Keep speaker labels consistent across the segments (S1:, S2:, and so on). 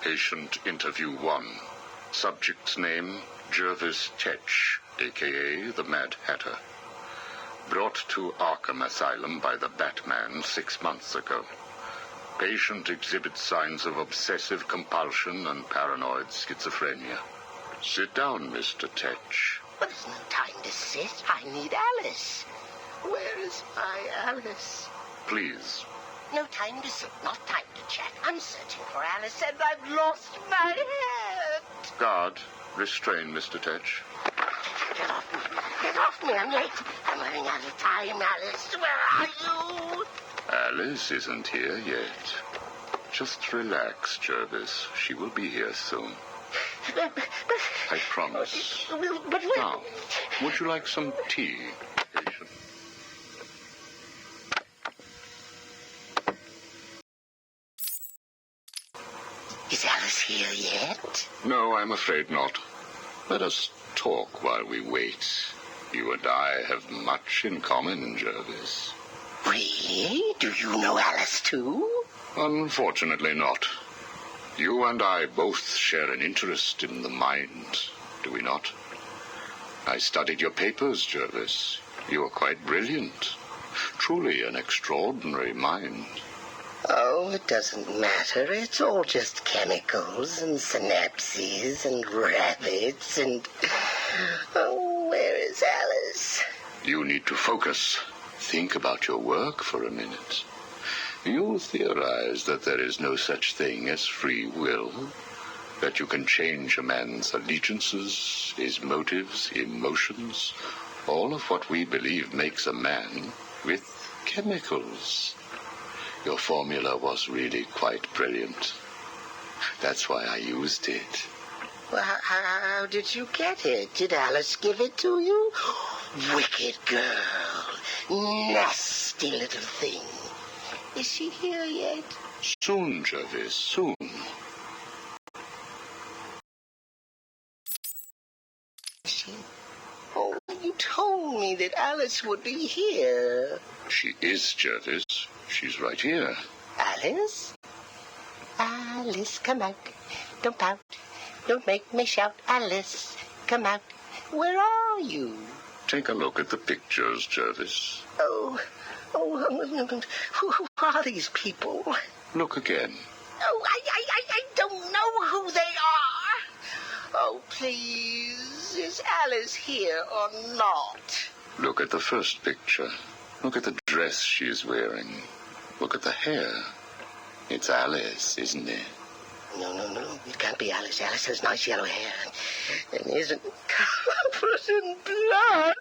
S1: Patient Interview 1. Subject's name, Jervis Tetch, a.k.a. the Mad Hatter. Brought to Arkham Asylum by the Batman 6 months ago. Patient exhibits signs of obsessive compulsion and paranoid schizophrenia. Sit down, Mr. Tetch.
S2: But there's no time to sit. I need Alice. Where is my Alice?
S1: Please.
S2: No time to sit, not time to chat. I'm searching for Alice, and I've lost my head.
S1: Guard, restrain Mr. Tetch.
S2: Get off me. Get off me. I'm late. I'm running out of time, Alice. Where are you?
S1: Alice isn't here yet. Just relax, Jervis. She will be here soon. I promise.
S2: But
S1: Now, would you like some tea, patient?
S2: Is Alice here yet?
S1: No, I'm afraid not. Let us talk while we wait. You and I have much in common, Jervis.
S2: Really? Do you know Alice, too?
S1: Unfortunately not. You and I both share an interest in the mind, do we not? I studied your papers, Jervis. You are quite brilliant. Truly an extraordinary mind.
S2: Oh, it doesn't matter. It's all just chemicals and synapses and rabbits and... Oh, where is Alice?
S1: You need to focus. Think about your work for a minute. You theorize that there is no such thing as free will, that you can change a man's allegiances, his motives, emotions, all of what we believe makes a man with chemicals. Your formula was really quite brilliant. That's why I used it.
S2: Well, how did you get it? Did Alice give it to you? Wicked girl. Nasty little thing. Is she here yet?
S1: Soon, Jervis, soon.
S2: Oh, you told me that Alice would be here.
S1: She is, Jervis. She's right here.
S2: Alice? Alice, come out. Don't pout. Don't make me shout. Alice, come out. Where are you?
S1: Take a look at the pictures, Jervis.
S2: Oh, who are these people?
S1: Look again.
S2: Oh, I don't know who they are. Oh, please, is Alice here or not?
S1: Look at the first picture. Look at the dress she's wearing. Look at the hair. It's Alice, isn't it?
S2: No. It can't be Alice. Alice has nice yellow hair and isn't covered in blood.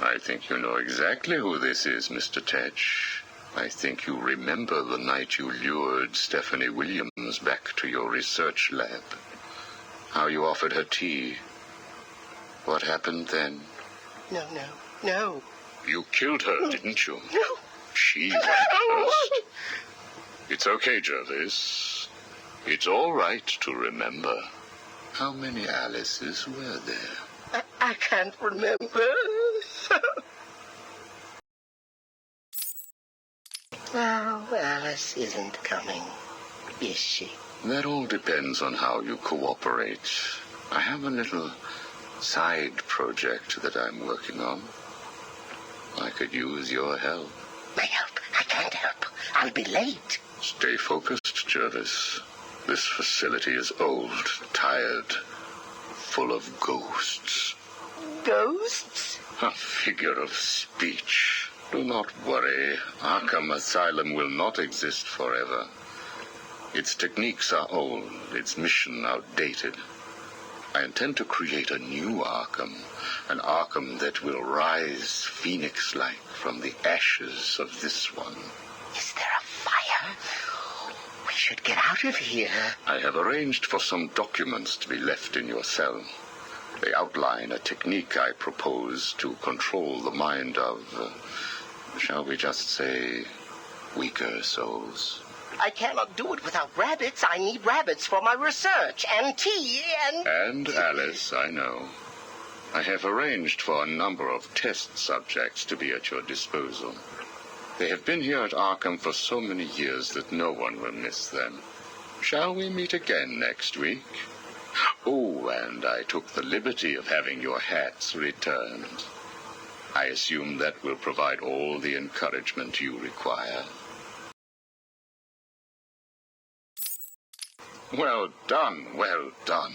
S1: I think you know exactly who this is, Mr. Tetch. I think you remember the night you lured Stephanie Williams back to your research lab. How you offered her tea. What happened then?
S2: No.
S1: You killed her, didn't you?
S2: No.
S1: She went first. It's okay, Jervis. It's all right to remember. How many Alices were there?
S2: I can't remember. Oh, Alice isn't coming, is she?
S1: That all depends on how you cooperate. I have a little side project that I'm working on. I could use your help.
S2: My help? I can't help. I'll be late.
S1: Stay focused, Jervis. This facility is old, tired, full of ghosts.
S2: Ghosts?
S1: A figure of speech. Do not worry. Arkham Asylum will not exist forever. Its techniques are old, its mission outdated. I intend to create a new Arkham, an Arkham that will rise phoenix-like from the ashes of this one.
S2: Is there a fire? We should get out of here.
S1: I have arranged for some documents to be left in your cell. They outline a technique I propose to control the mind of, shall we just say, weaker souls.
S2: I cannot do it without rabbits. I need rabbits for my research, and tea,
S1: And Alice, I know. I have arranged for a number of test subjects to be at your disposal. They have been here at Arkham for so many years that no one will miss them. Shall we meet again next week? Oh, and I took the liberty of having your hats returned. I assume that will provide all the encouragement you require. Well done, well done.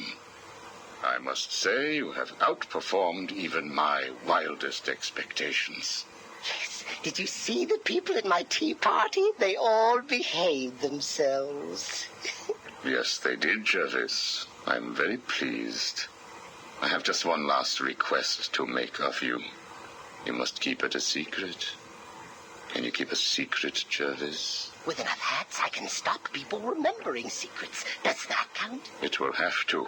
S1: I must say you have outperformed even my wildest expectations.
S2: Yes, did you see the people at my tea party? They all behaved themselves.
S1: Yes, they did, Jervis. I'm very pleased. I have just one last request to make of you. You must keep it a secret. Can you keep a secret, Jervis?
S2: With enough hats, I can stop people remembering secrets. Does that count?
S1: It will have to.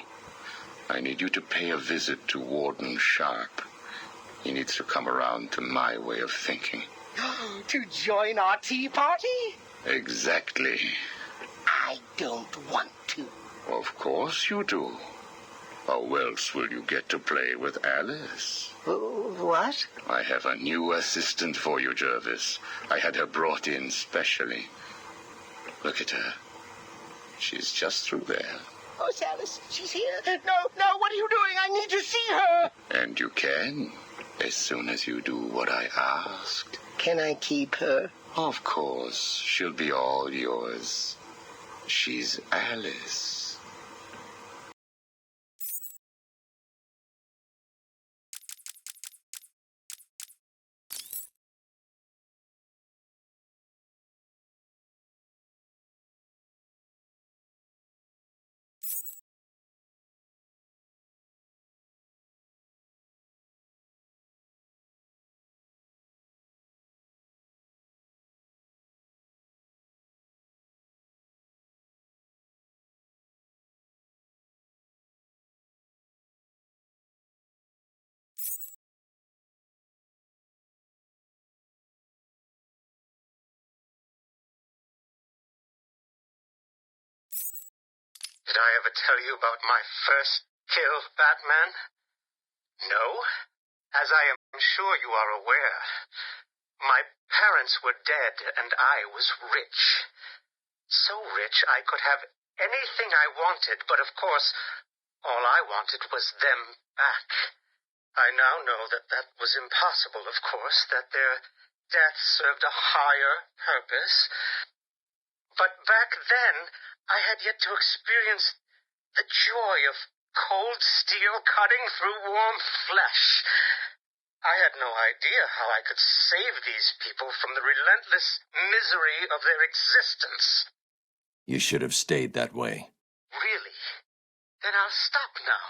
S1: I need you to pay a visit to Warden Sharp. He needs to come around to my way of thinking.
S2: To join our tea party?
S1: Exactly.
S2: I don't want to.
S1: Of course you do. How else will you get to play with Alice?
S2: What?
S1: I have a new assistant for you, Jervis. I had her brought in specially. Look at her. She's just through there.
S2: Oh, it's Alice. She's here. No, what are you doing? I need to see her.
S1: And you can, as soon as you do what I asked.
S2: Can I keep her?
S1: Of course. She'll be all yours. She's Alice.
S3: Did I ever tell you about my first kill, Batman? No? As I am sure you are aware, my parents were dead and I was rich. So rich I could have anything I wanted, but of course, all I wanted was them back. I now know that that was impossible, of course, that their death served a higher purpose. But back then, I had yet to experience the joy of cold steel cutting through warm flesh. I had no idea how I could save these people from the relentless misery of their existence.
S4: You should have stayed that way.
S3: Really? Then I'll stop now.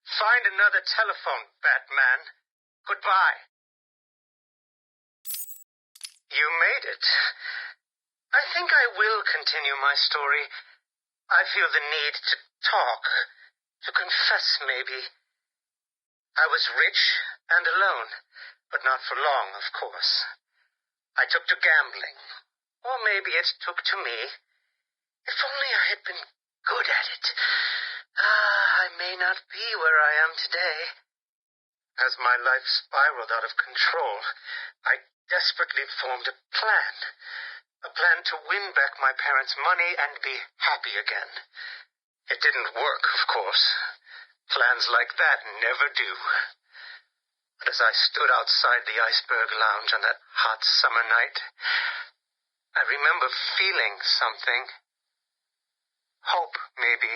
S3: Find another telephone, Batman. Goodbye. You made it. I think I will continue my story. I feel the need to talk, to confess maybe. I was rich and alone, but not for long, of course. I took to gambling, or maybe it took to me. If only I had been good at it. I may not be where I am today. As my life spiraled out of control, I desperately formed a plan to win back my parents' money and be happy again. It didn't work, of course. Plans like that never do. But as I stood outside the Iceberg Lounge on that hot summer night, I remember feeling something. Hope, maybe.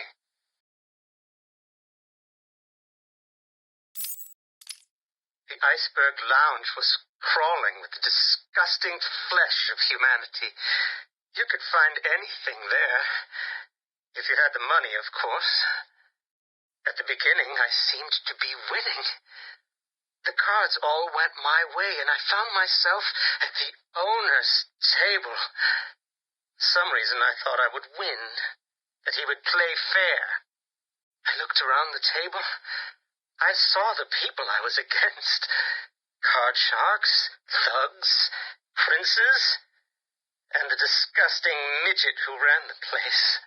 S3: The Iceberg Lounge was crawling with the disgusting flesh of humanity. You could find anything there. If you had the money, of course. At the beginning, I seemed to be winning. The cards all went my way, and I found myself at the owner's table. For some reason, I thought I would win, that he would play fair. I looked around the table. I saw the people I was against. Card sharks, thugs, princes, and the disgusting midget who ran the place.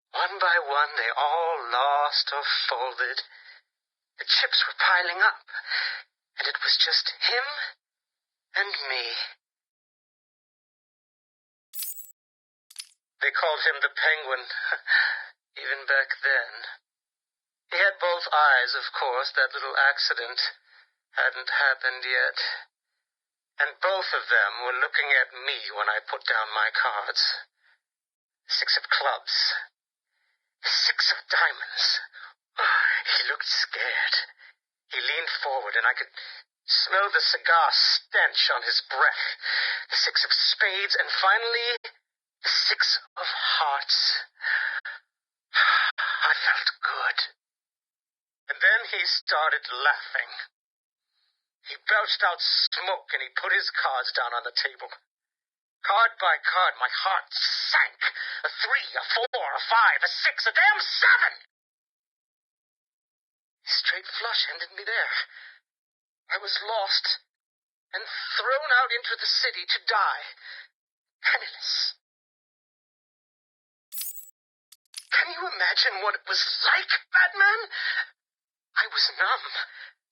S3: One by one, they all lost or folded. The chips were piling up, and it was just him and me. They called him the Penguin, even back then. He had both eyes, of course. That little accident hadn't happened yet. And both of them were looking at me when I put down my cards. 6 of clubs. 6 of diamonds. He looked scared. He leaned forward, and I could smell the cigar stench on his breath. The 6 of spades, and finally, the 6 of hearts. I felt good. And then he started laughing. He belched out smoke, and he put his cards down on the table. Card by card, my heart sank. A 3, a 4, a 5, a 6, a damn 7! A straight flush ended me there. I was lost and thrown out into the city to die, penniless. Can you imagine what it was like, Batman? I was numb.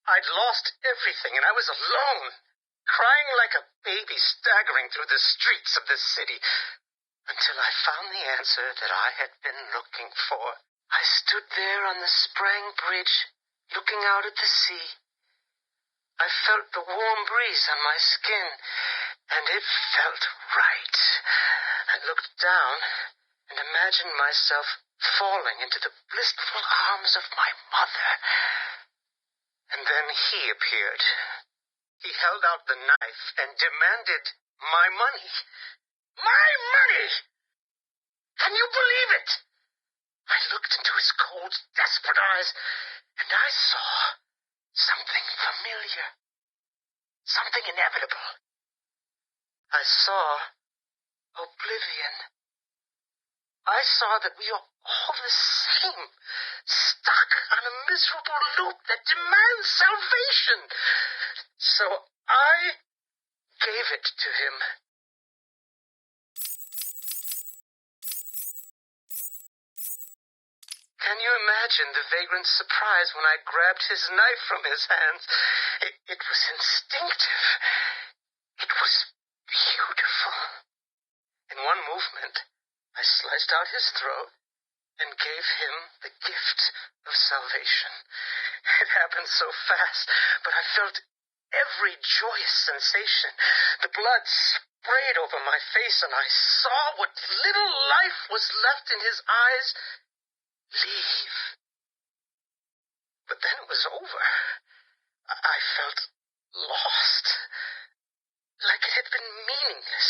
S3: I'd lost everything, and I was alone, crying like a baby staggering through the streets of the city, until I found the answer that I had been looking for. I stood there on the Sprang Bridge, looking out at the sea. I felt the warm breeze on my skin, and it felt right. I looked down and imagined myself falling into the blissful arms of my mother. And then he appeared. He held out the knife and demanded my money. My money! Can you believe it? I looked into his cold, desperate eyes, and I saw something familiar, something inevitable. I saw oblivion. I saw that we are all the same, stuck on a miserable loop that demands salvation. So I gave it to him. Can you imagine the vagrant's surprise when I grabbed his knife from his hands? It was instinctive. It was beautiful. In one movement, I sliced out his throat and gave him the gift of salvation. It happened so fast, but I felt every joyous sensation. The blood sprayed over my face, and I saw what little life was left in his eyes leave. But then it was over. I felt lost. Like it had been meaningless,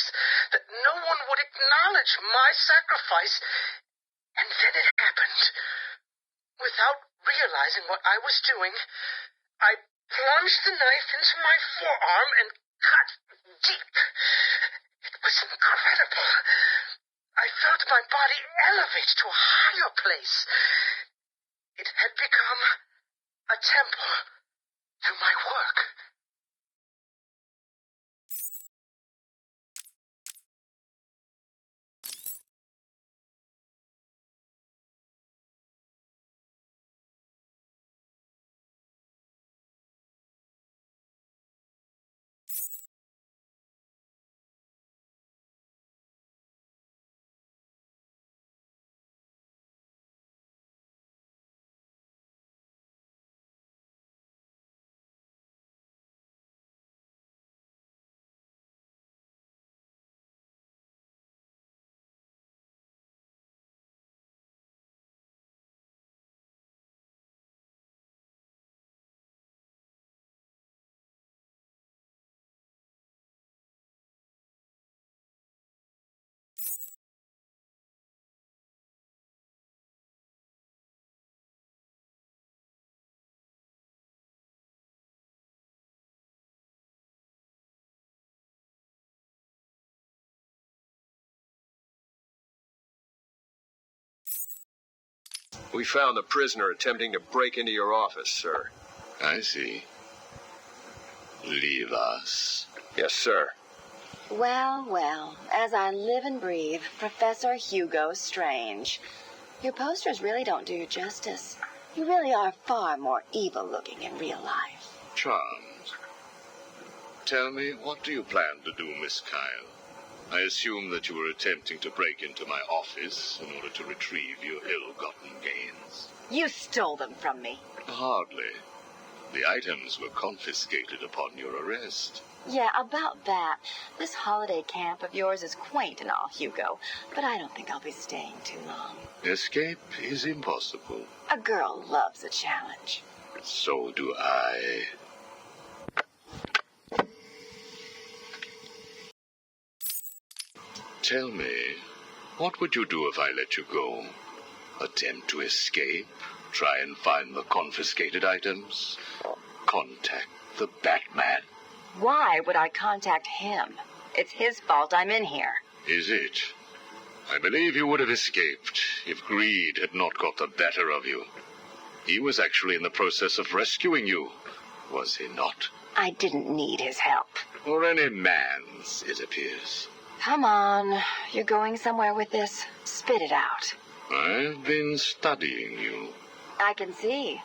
S3: that no one would acknowledge my sacrifice. And then it happened. Without realizing what I was doing, I plunged the knife into my forearm and cut deep. It was incredible. I felt my body elevate to a higher place. It had become a temple to my work.
S5: We found the prisoner attempting to break into your office, sir.
S1: I see. Leave us.
S5: Yes, sir.
S6: Well, well, as I live and breathe, Professor Hugo Strange. Your posters really don't do you justice. You really are far more evil-looking in real life.
S1: Charmed. Tell me, what do you plan to do, Miss Kyle? I assume that you were attempting to break into my office in order to retrieve your ill-gotten gains.
S6: You stole them from me.
S1: Hardly. The items were confiscated upon your arrest.
S6: Yeah, about that. This holiday camp of yours is quaint and all, Hugo, but I don't think I'll be staying too long.
S1: Escape is impossible.
S6: A girl loves a challenge.
S1: So do I. Tell me, what would you do if I let you go? Attempt to escape? Try and find the confiscated items? Contact the Batman?
S6: Why would I contact him? It's his fault I'm in here.
S1: Is it? I believe you would have escaped if greed had not got the better of you. He was actually in the process of rescuing you, was he not?
S6: I didn't need his help.
S1: Or any man's, it appears.
S6: Come on. You're going somewhere with this? Spit it out.
S1: I've been studying you.
S6: I can see.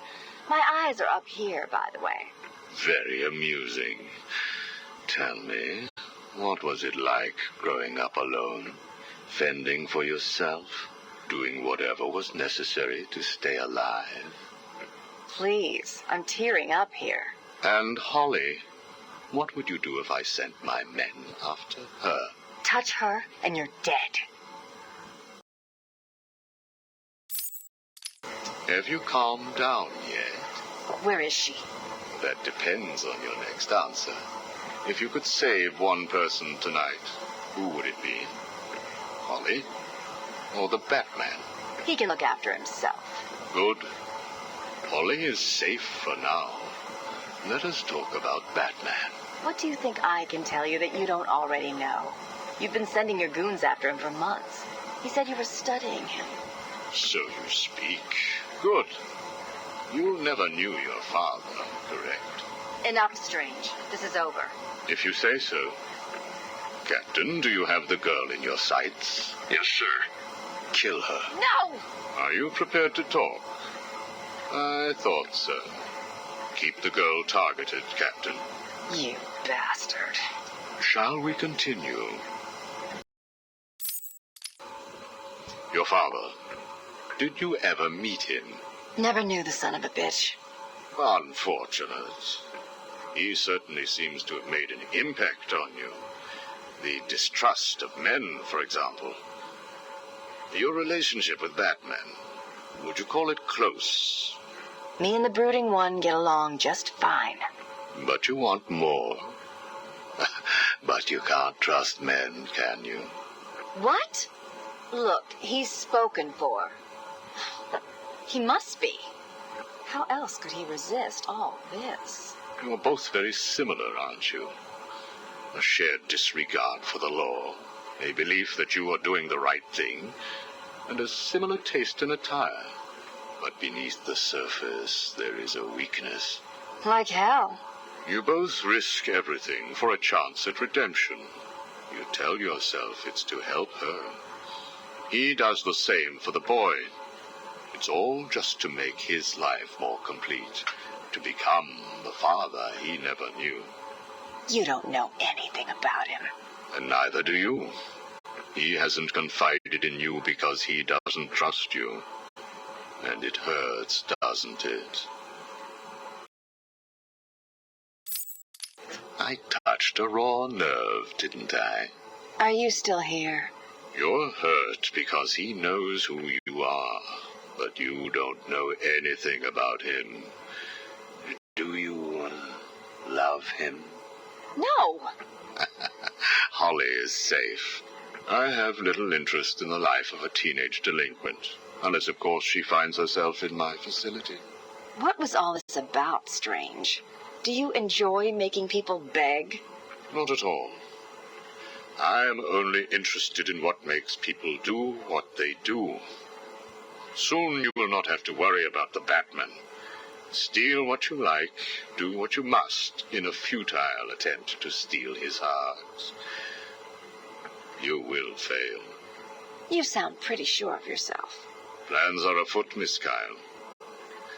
S6: My eyes are up here, by the way.
S1: Very amusing. Tell me, what was it like growing up alone? Fending for yourself? Doing whatever was necessary to stay alive?
S6: Please, I'm tearing up here.
S1: And Holly, what would you do if I sent my men after her?
S6: Touch her, and you're dead.
S1: Have you calmed down yet?
S6: Where is she?
S1: That depends on your next answer. If you could save one person tonight, who would it be? Holly? Or the Batman?
S6: He can look after himself.
S1: Good. Holly is safe for now. Let us talk about Batman.
S6: What do you think I can tell you that you don't already know? You've been sending your goons after him for months. He said you were studying him.
S1: So you speak. Good. You never knew your father, correct?
S6: Enough, Strange. This is over.
S1: If you say so. Captain, do you have the girl in your sights?
S5: Yes, sir.
S1: Kill her.
S6: No!
S1: Are you prepared to talk? I thought so. Keep the girl targeted, Captain.
S6: You bastard.
S1: Shall we continue? Your father. Did you ever meet him?
S6: Never knew the son of a bitch.
S1: Unfortunate. He certainly seems to have made an impact on you. The distrust of men, for example. Your relationship with Batman, would you call it close?
S6: Me and the Brooding One get along just fine.
S1: But you want more. But you can't trust men, can you?
S6: What? Look, he's spoken for. He must be. How else could he resist all this?
S1: You're both very similar, aren't you? A shared disregard for the law, a belief that you are doing the right thing, and a similar taste in attire. But beneath the surface, there is a weakness.
S6: Like hell.
S1: You both risk everything for a chance at redemption. You tell yourself it's to help her. He does the same for the boy. It's all just to make his life more complete, to become the father he never knew.
S6: You don't know anything about him.
S1: And neither do you. He hasn't confided in you because he doesn't trust you. And it hurts, doesn't it? I touched a raw nerve, didn't I?
S6: Are you still here?
S1: You're hurt because he knows who you are, but you don't know anything about him. Do you love him?
S6: No!
S1: Holly is safe. I have little interest in the life of a teenage delinquent, unless, of course, she finds herself in my facility.
S6: What was all this about, Strange? Do you enjoy making people beg?
S1: Not at all. I am only interested in what makes people do what they do. Soon you will not have to worry about the Batman. Steal what you like, do what you must, in a futile attempt to steal his heart. You will fail.
S6: You sound pretty sure of yourself.
S1: Plans are afoot, Miss Kyle.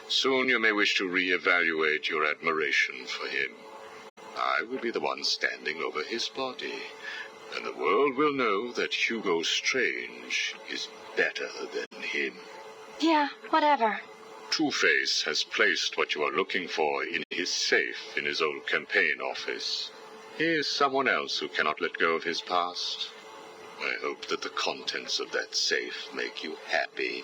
S1: Soon you may wish to re-evaluate your admiration for him. I will be the one standing over his body, And the world will know that Hugo Strange is better than him.
S6: Yeah, whatever.
S1: Two-Face has placed what you are looking for in his safe in his old campaign office. He is someone else who cannot let go of his past. I hope that the contents of that safe make you happy.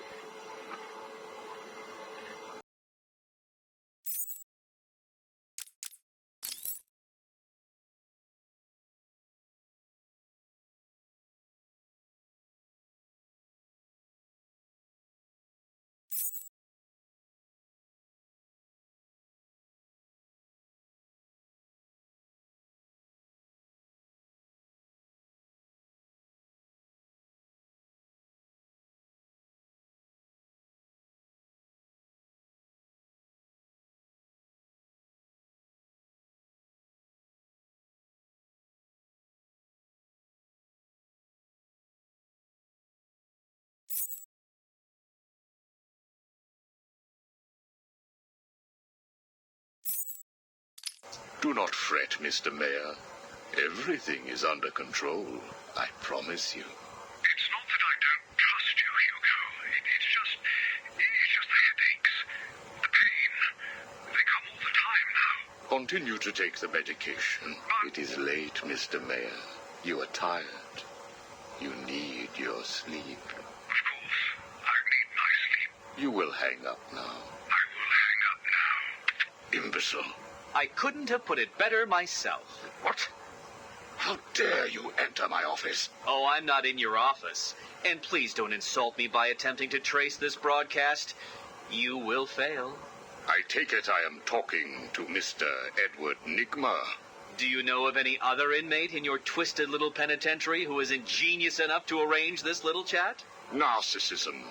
S1: Do not fret, Mr. Mayor. Everything is under control, I promise you.
S7: It's not that I don't trust you, Hugo. It's just the headaches. The pain. They come all the time now.
S1: Continue to take the medication. It is late, Mr. Mayor. You are tired. You need your sleep.
S7: Of course. I need my sleep.
S1: You will hang up now.
S7: I will hang up now.
S1: Imbecile.
S8: I couldn't have put it better myself.
S1: What? How dare you enter my office?
S8: Oh, I'm not in your office. And please don't insult me by attempting to trace this broadcast. You will fail.
S1: I take it I am talking to Mr. Edward Nigma.
S8: Do you know of any other inmate in your twisted little penitentiary who is ingenious enough to arrange this little chat?
S1: Narcissism,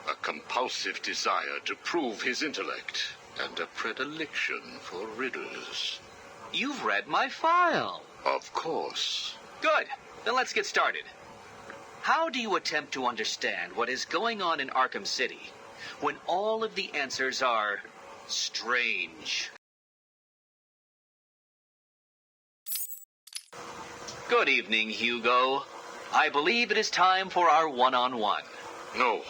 S1: a compulsive desire to prove his intellect, and a predilection for riddles.
S8: You've read my file.
S1: Of course.
S8: Good. Then let's get started. How do you attempt to understand what is going on in Arkham City when all of the answers are strange? Good evening, Hugo. I believe it is time for our one-on-one.
S1: No.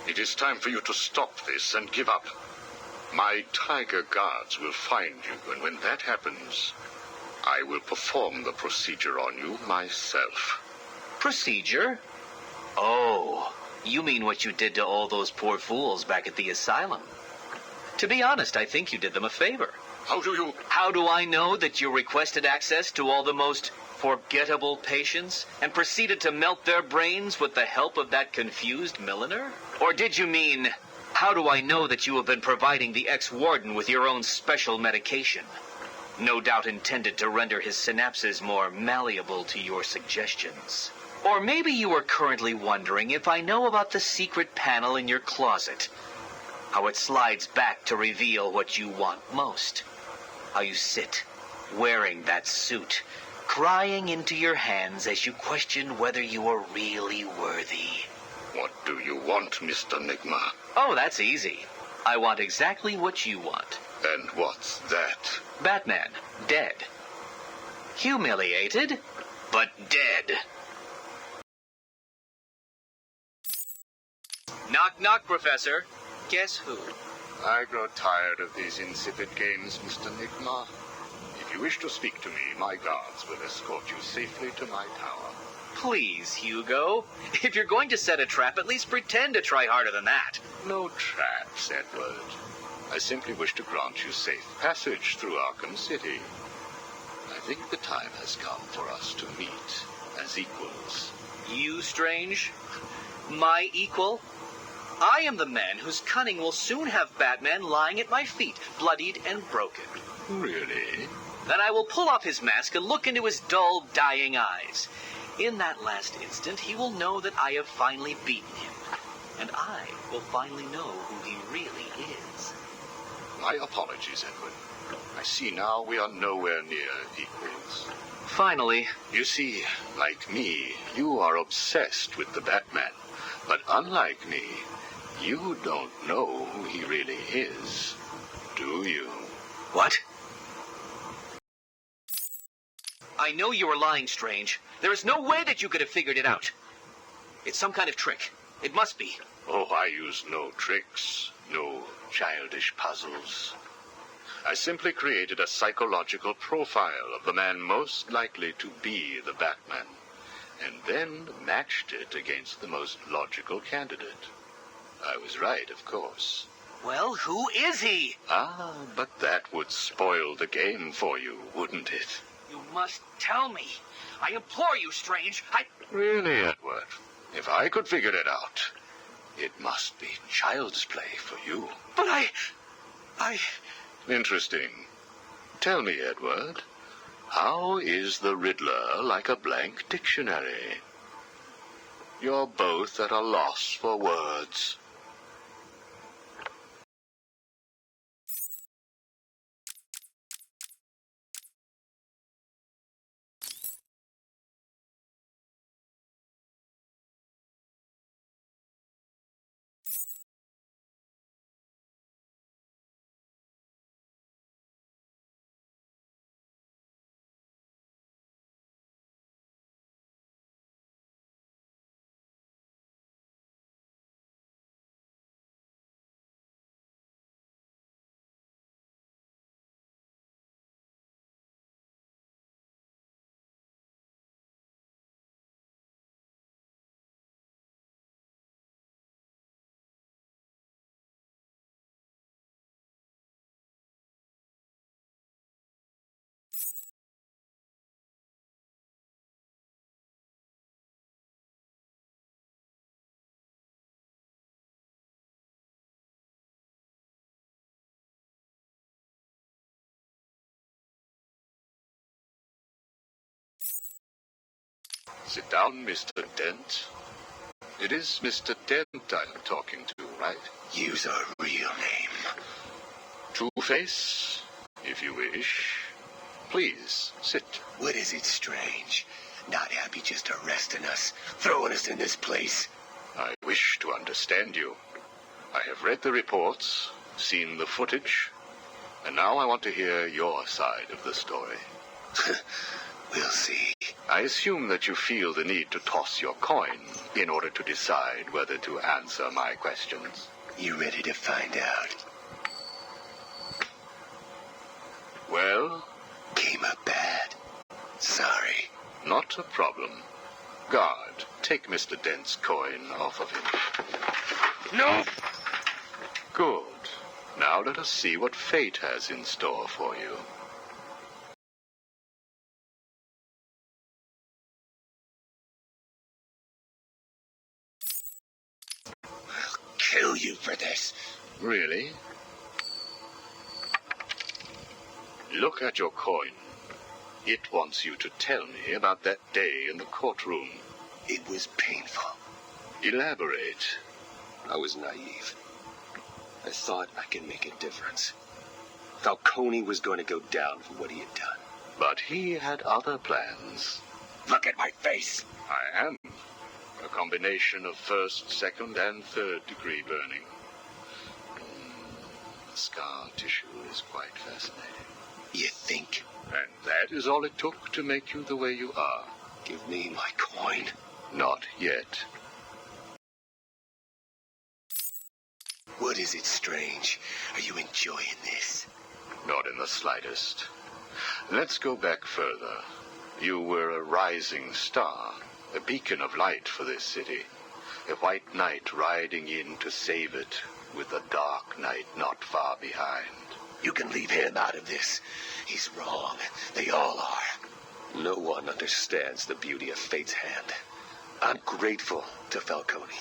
S1: It is time for you to stop this and give up. My tiger guards will find you, and when that happens, I will perform the procedure on you myself.
S8: Procedure? Oh, you mean what you did to all those poor fools back at the asylum. To be honest, I think you did them a favor.
S1: How
S8: do I know that you requested access to all the most forgettable patients and proceeded to melt their brains with the help of that confused milliner? Or did you mean, how do I know that you have been providing the ex-warden with your own special medication? No doubt intended to render his synapses more malleable to your suggestions. Or maybe you are currently wondering if I know about the secret panel in your closet. How it slides back to reveal what you want most. How you sit, wearing that suit, crying into your hands as you question whether you are really worthy.
S1: What do you want, Mr. Nigma?
S8: Oh, that's easy. I want exactly what you want.
S1: And what's that?
S8: Batman, dead. Humiliated, but dead. Knock, knock, Professor. Guess who?
S1: I grow tired of these insipid games, Mr. Nigma. If you wish to speak to me, my guards will escort you safely to my tower.
S8: Please, Hugo. If you're going to set a trap, at least pretend to try harder than that.
S1: No traps, Edward. I simply wish to grant you safe passage through Arkham City. I think the time has come for us to meet as equals.
S8: You, Strange? My equal? I am the man whose cunning will soon have Batman lying at my feet, bloodied and broken.
S1: Really?
S8: Then I will pull off his mask and look into his dull, dying eyes. In that last instant, he will know that I have finally beaten him. And I will finally know who he really is.
S1: My apologies, Edward. I see now we are nowhere near equals.
S8: Finally.
S1: You see, like me, you are obsessed with the Batman. But unlike me, you don't know who he really is, do you?
S8: What? I know you were lying, Strange. There is no way that you could have figured it out. It's some kind of trick. It must be.
S1: Oh, I use no tricks, no childish puzzles. I simply created a psychological profile of the man most likely to be the Batman, and then matched it against the most logical candidate. I was right, of course.
S8: Well, who is he?
S1: Ah, but that would spoil the game for you, wouldn't it?
S8: You must tell me. I implore you, Strange.
S1: Really, Edward? If I could figure it out, it must be child's play for you.
S8: But I...
S1: Interesting. Tell me, Edward, how is the Riddler like a blank dictionary? You're both at a loss for words. Sit down, Mr. Dent. It is Mr. Dent I'm talking to, right?
S2: Use our real name.
S1: Two-Face, if you wish. Please, sit.
S2: What is it, Strange? Not happy just arresting us, throwing us in this place?
S1: I wish to understand you. I have read the reports, seen the footage, and now I want to hear your side of the story.
S2: We'll see.
S1: I assume that you feel the need to toss your coin in order to decide whether to answer my questions.
S2: You ready to find out?
S1: Well?
S2: Came up bad. Sorry.
S1: Not a problem. Guard, take Mr. Dent's coin off of him.
S2: No!
S1: Good. Now let us see what fate has in store for you.
S2: Kill you for this.
S1: Really? Look at your coin. It wants you to tell me about that day in the courtroom.
S2: It was painful.
S1: Elaborate.
S9: I was naive. I thought I could make a difference. Falcone was going to go down for what he had done.
S1: But he had other plans.
S2: Look at my face.
S1: I am. A combination of first, second, and third degree burning. The scar tissue is quite fascinating.
S2: You think?
S1: And that is all it took to make you the way you are.
S2: Give me my coin.
S1: Not yet.
S2: What is it, Strange? Are you enjoying this?
S1: Not in the slightest. Let's go back further. You were a rising star, a beacon of light for this city. A white knight riding in to save it, with a dark knight not far behind.
S2: You can leave him out of this. He's wrong. They all are.
S9: No one understands the beauty of fate's hand. I'm grateful to Falcone.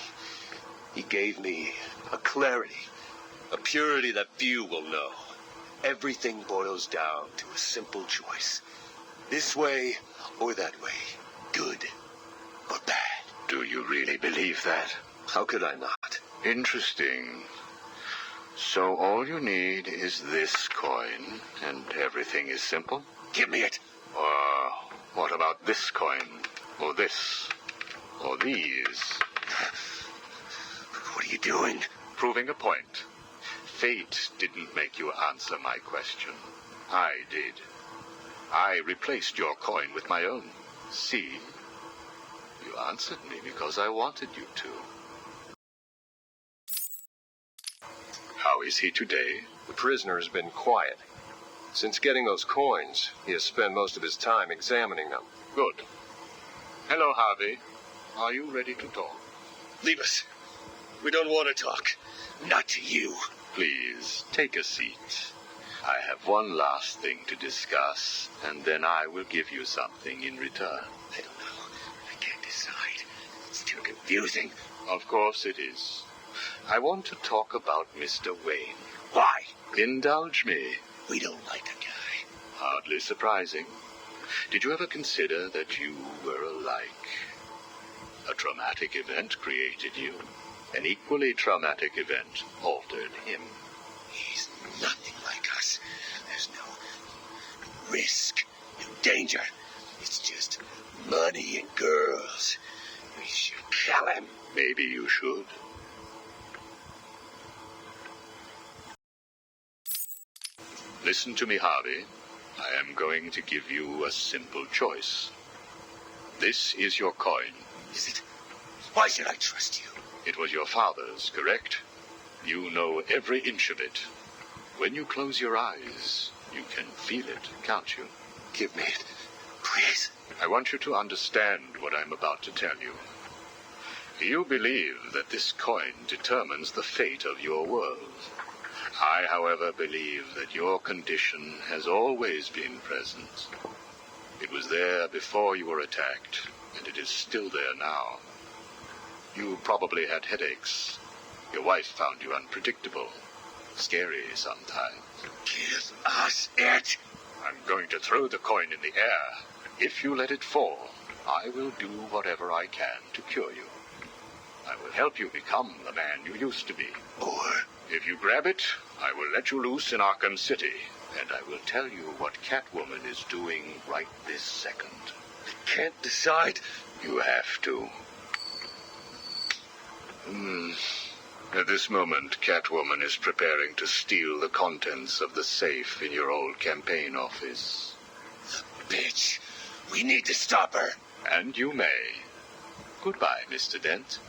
S9: He gave me a clarity, a purity that few will know. Everything boils down to a simple choice. This way or that way. Good or bad.
S1: Do you really believe that?
S9: How could I not?
S1: Interesting. So all you need is this coin, and everything is simple?
S2: Give me it.
S1: Or what about this coin? Or this? Or these?
S2: What are you doing?
S1: Proving a point. Fate didn't make you answer my question. I did. I replaced your coin with my own. See? You answered me because I wanted you to. How is he today?
S5: The prisoner has been quiet. Since getting those coins, he has spent most of his time examining them.
S1: Good. Hello, Harvey. Are you ready to talk?
S9: Leave us. We don't want to talk. Not to you.
S1: Please, take a seat. I have one last thing to discuss, and then I will give you something in return.
S9: I don't know. I can't decide. It's too confusing.
S1: Of course it is. I want to talk about Mr. Wayne.
S9: Why?
S1: Indulge me.
S9: We don't like the guy.
S1: Hardly surprising. Did you ever consider that you were alike? A traumatic event created you. An equally traumatic event altered him.
S9: He's nothing like us. There's no risk, no danger. It's just money and girls. We should kill him.
S1: Maybe you should. Listen to me, Harvey. I am going to give you a simple choice. This is your coin.
S9: Is it? Why should I trust you?
S1: It was your father's, correct? You know every inch of it. When you close your eyes, you can feel it, can't you?
S9: Give me it, please.
S1: I want you to understand what I'm about to tell you. You believe that this coin determines the fate of your world. I, however, believe that your condition has always been present. It was there before you were attacked, and it is still there now. You probably had headaches. Your wife found you unpredictable, scary sometimes.
S9: Give us it.
S1: I'm going to throw the coin in the air. If you let it fall, I will do whatever I can to cure you. I will help you become the man you used to be.
S9: Or
S1: if you grab it, I will let you loose in Arkham City, and I will tell you what Catwoman is doing right this second.
S9: I can't decide.
S1: You have to. At this moment, Catwoman is preparing to steal the contents of the safe in your old campaign office.
S9: The bitch. We need to stop her.
S1: And you may. Goodbye, Mr. Dent.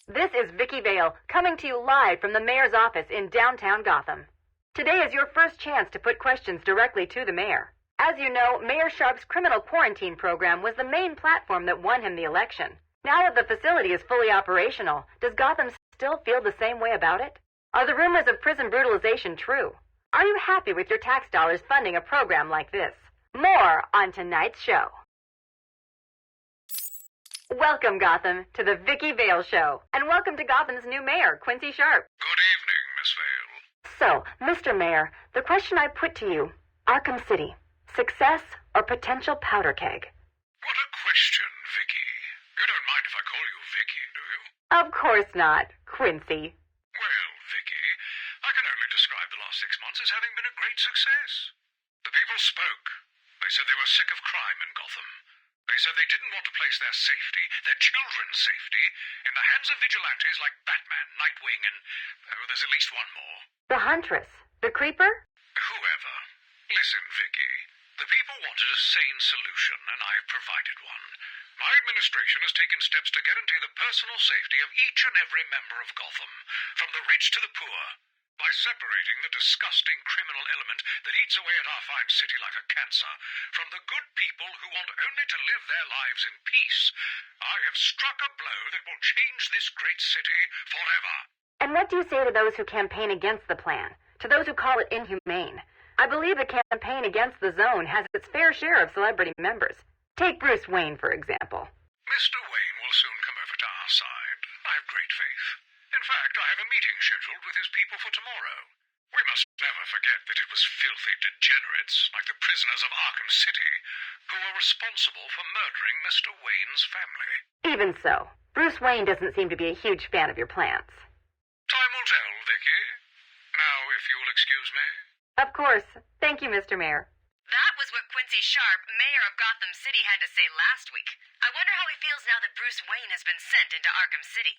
S10: This is Vicki Vale, coming to you live from the mayor's office in downtown Gotham. Today is your first chance to put questions directly to the mayor. As you know, Mayor Sharp's criminal quarantine program was the main platform that won him the election. Now that the facility is fully operational, does Gotham still feel the same way about it? Are the rumors of prison brutalization true? Are you happy with your tax dollars funding a program like this? More on tonight's show. Welcome, Gotham, to the Vicki Vale Show. And welcome to Gotham's new mayor, Quincy Sharp.
S7: Good evening, Miss Vale.
S10: So, Mr. Mayor, the question I put to you, Arkham City, success or potential powder keg?
S7: What a question, Vicki. You don't mind if I call you Vicki, do you?
S10: Of course not, Quincy.
S7: Well, Vicki, I can only describe the last 6 months as having been a great success. The people spoke. They said they were sick of crime in Gotham. They said they didn't want to place their safety, their children's safety, in the hands of vigilantes like Batman, Nightwing, and there's at least one more.
S10: The Huntress, the Creeper?
S7: Whoever. Listen, Vicky. The people wanted a sane solution, and I've provided one. My administration has taken steps to guarantee the personal safety of each and every member of Gotham, from the rich to the poor, by separating the disgusting criminal element that eats away at our fine city like a cancer from the good people who want only to live their lives in peace. I have struck a blow that will change this great city forever.
S10: And what do you say to those who campaign against the plan? To those who call it inhumane? I believe the campaign against the zone has its fair share of celebrity members. Take Bruce Wayne, for example.
S7: Mr. Wayne will soon come over to our side. I have great faith. In fact, I have a meeting scheduled with his people for tomorrow. We must never forget that it was filthy degenerates, like the prisoners of Arkham City, who were responsible for murdering Mr. Wayne's family.
S10: Even so, Bruce Wayne doesn't seem to be a huge fan of your plans.
S7: Time will tell, Vicky. Now, if you will excuse me.
S10: Of course. Thank you, Mr. Mayor.
S11: That was what Quincy Sharp, mayor of Gotham City, had to say last week. I wonder how he feels now that Bruce Wayne has been sent into Arkham City.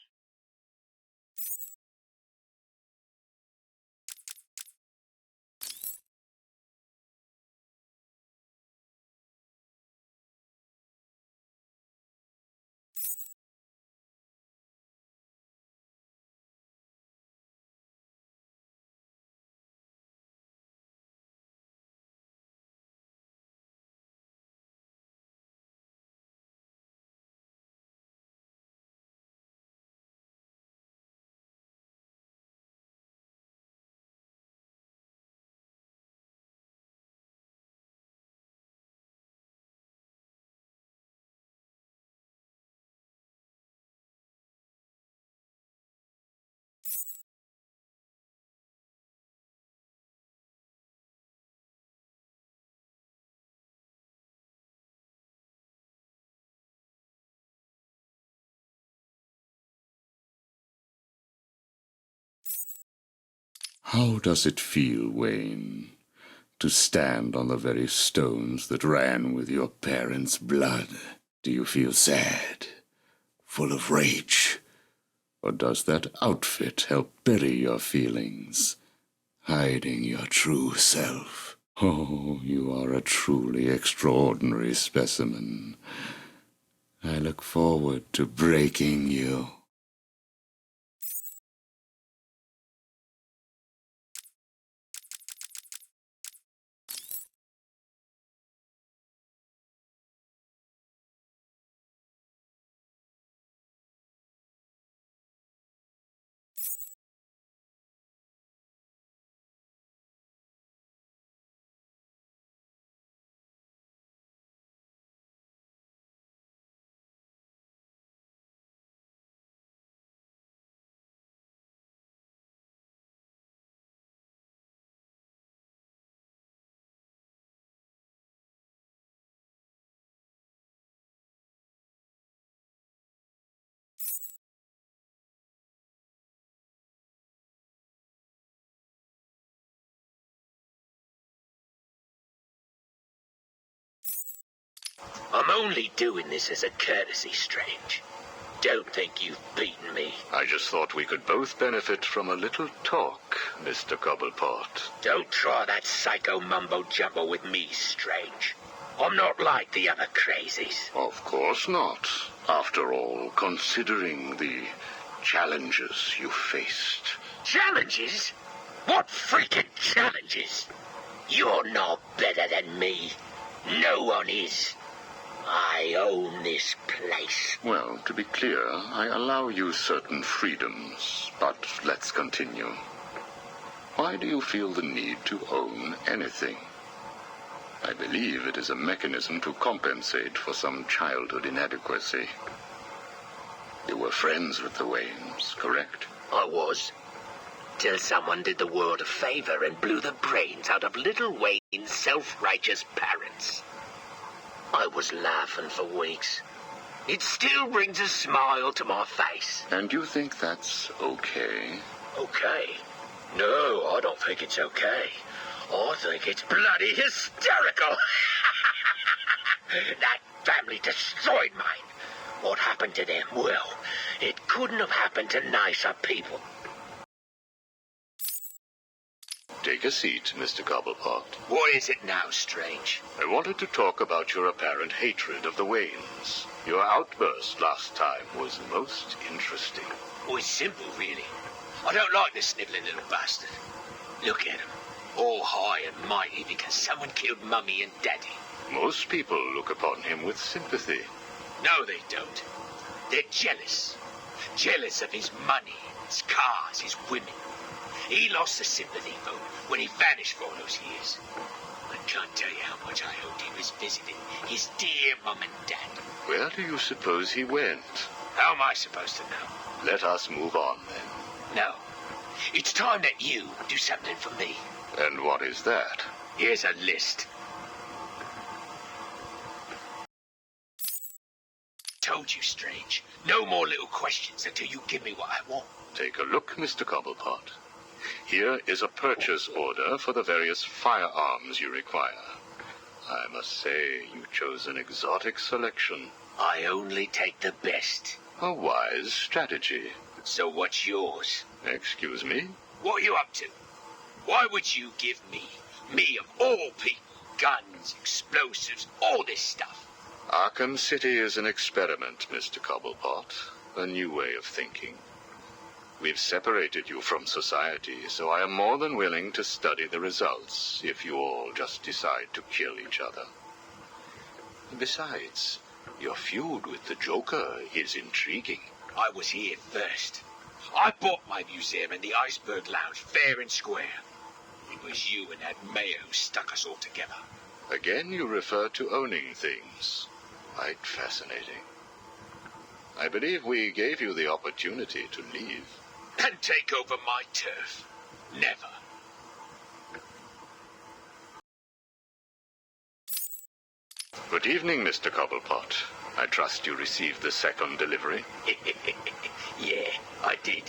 S1: How does it feel, Wayne, to stand on the very stones that ran with your parents' blood? Do you feel sad, full of rage? Or does that outfit help bury your feelings, hiding your true self? Oh, you are a truly extraordinary specimen. I look forward to breaking you.
S2: I'm only doing this as a courtesy, Strange. Don't think you've beaten me.
S1: I just thought we could both benefit from a little talk, Mr. Cobblepot.
S2: Don't try that psycho mumbo-jumbo with me, Strange. I'm not like the other crazies.
S1: Of course not. After all, considering the challenges you faced.
S2: Challenges? What freaking challenges? You're no better than me. No one is. I own this place.
S1: Well, to be clear, I allow you certain freedoms, but let's continue. Why do you feel the need to own anything? I believe it is a mechanism to compensate for some childhood inadequacy. You were friends with the Waynes, correct?
S2: I was. Till someone did the world a favor and blew the brains out of little Wayne's self-righteous parents. I was laughing for weeks. It still brings a smile to my face.
S1: And you think that's okay?
S2: Okay? No, I don't think it's okay. I think it's bloody hysterical. That family destroyed mine. What happened to them? Well, it couldn't have happened to nicer people.
S1: Take a seat, Mr. Cobblepot.
S2: What is it now, Strange?
S1: I wanted to talk about your apparent hatred of the Waynes. Your outburst last time was most interesting.
S2: Oh, it's simple, really. I don't like the snivelling little bastard. Look at him, all high and mighty because someone killed Mummy and Daddy.
S1: Most people look upon him with sympathy.
S2: No, they don't. They're jealous. Jealous of his money, his cars, his women. He lost the sympathy vote when he vanished for all those years. I can't tell you how much I hoped he was visiting his dear Mum and Dad.
S1: Where do you suppose he went?
S2: How am I supposed to know?
S1: Let us move on, then.
S2: No. It's time that you do something for me.
S1: And what is that?
S2: Here's a list. Told you, Strange. No more little questions until you give me what I want.
S1: Take a look, Mr. Cobblepot. Here is a purchase order for the various firearms you require. I must say, you chose an exotic selection.
S2: I only take the best.
S1: A wise strategy.
S2: So what's yours?
S1: Excuse me?
S2: What are you up to? Why would you give me of all people, guns, explosives, all this stuff?
S1: Arkham City is an experiment, Mr. Cobblepot. A new way of thinking. We've separated you from society, so I am more than willing to study the results if you all just decide to kill each other. Besides, your feud with the Joker is intriguing.
S2: I was here first. I bought my museum in the Iceberg Lounge fair and square. It was you and that mayor who stuck us all together.
S1: Again, you refer to owning things. Quite fascinating. I believe we gave you the opportunity to leave.
S2: And take over my turf. Never.
S1: Good evening, Mr. Cobblepot. I trust you received the second delivery.
S2: Yeah, I did.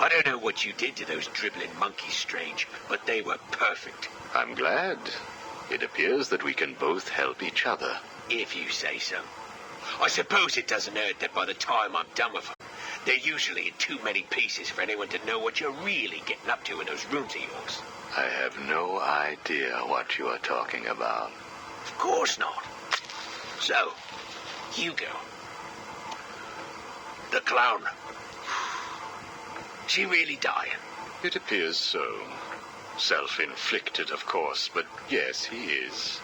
S2: I don't know what you did to those dribbling monkeys, Strange, but they were perfect.
S1: I'm glad. It appears that we can both help each other.
S2: If you say so. I suppose it doesn't hurt that by the time I'm done with them, they're usually in too many pieces for anyone to know what you're really getting up to in those rooms of yours.
S1: I have no idea what you are talking about.
S2: Of course not. So, Hugo. The clown. She really dying?
S1: It appears so. Self-inflicted, of course, but yes, he is.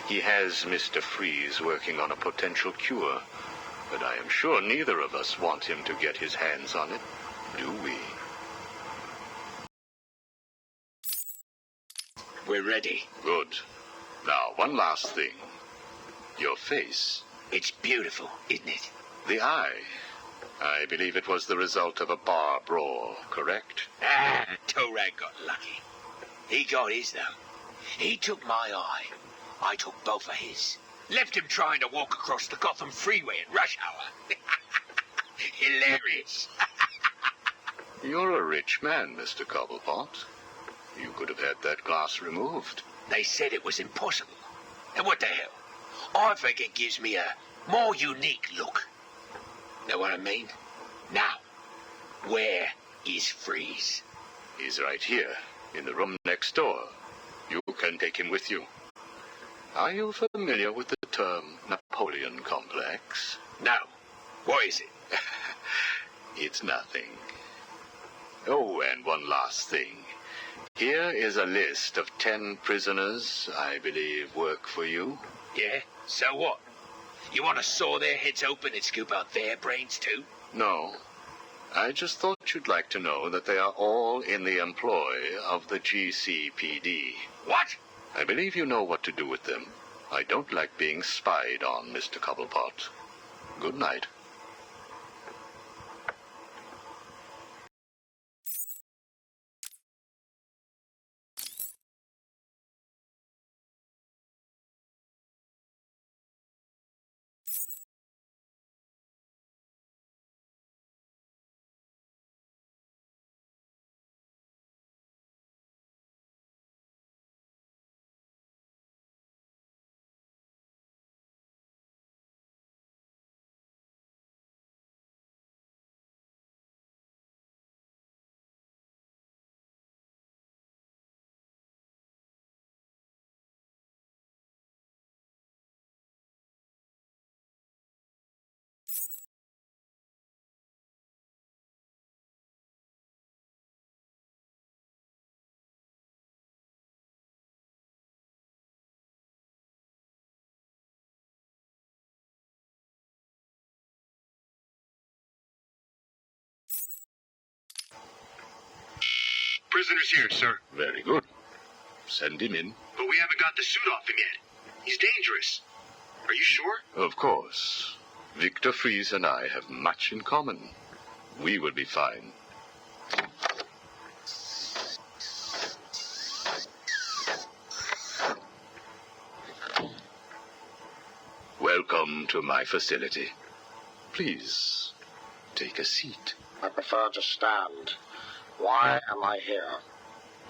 S1: He has Mr. Freeze working on a potential cure, but I am sure neither of us want him to get his hands on it, do we?
S2: We're ready.
S1: Good. Now, one last thing. Your face.
S2: It's beautiful, isn't it?
S1: The eye. I believe it was the result of a bar brawl, correct?
S2: Torag got lucky. He got his, though. He took my eye. I took both of his. Left him trying to walk across the Gotham freeway at rush hour. Hilarious.
S1: You're a rich man, Mr. Cobblepot. You could have had that glass removed.
S2: They said it was impossible. And what the hell? I think it gives me a more unique look. Know what I mean? Now, where is Freeze?
S1: He's right here, in the room next door. You can take him with you. Are you familiar with the term Napoleon complex?
S2: No. What is it?
S1: It's nothing. Oh, and one last thing. Here is a list of 10 prisoners I believe work for you.
S2: Yeah? So what? You want to saw their heads open and scoop out their brains too?
S1: No. I just thought you'd like to know that they are all in the employ of the GCPD.
S2: What?
S1: I believe you know what to do with them. I don't like being spied on, Mr. Cobblepot. Good night.
S7: Prisoner's here, sir.
S1: Very good. Send him in.
S7: But we haven't got the suit off him yet. He's dangerous. Are you sure?
S1: Of course. Victor Fries and I have much in common. We will be fine. Welcome to my facility. Please, take a seat.
S12: I prefer to stand. Why am I here?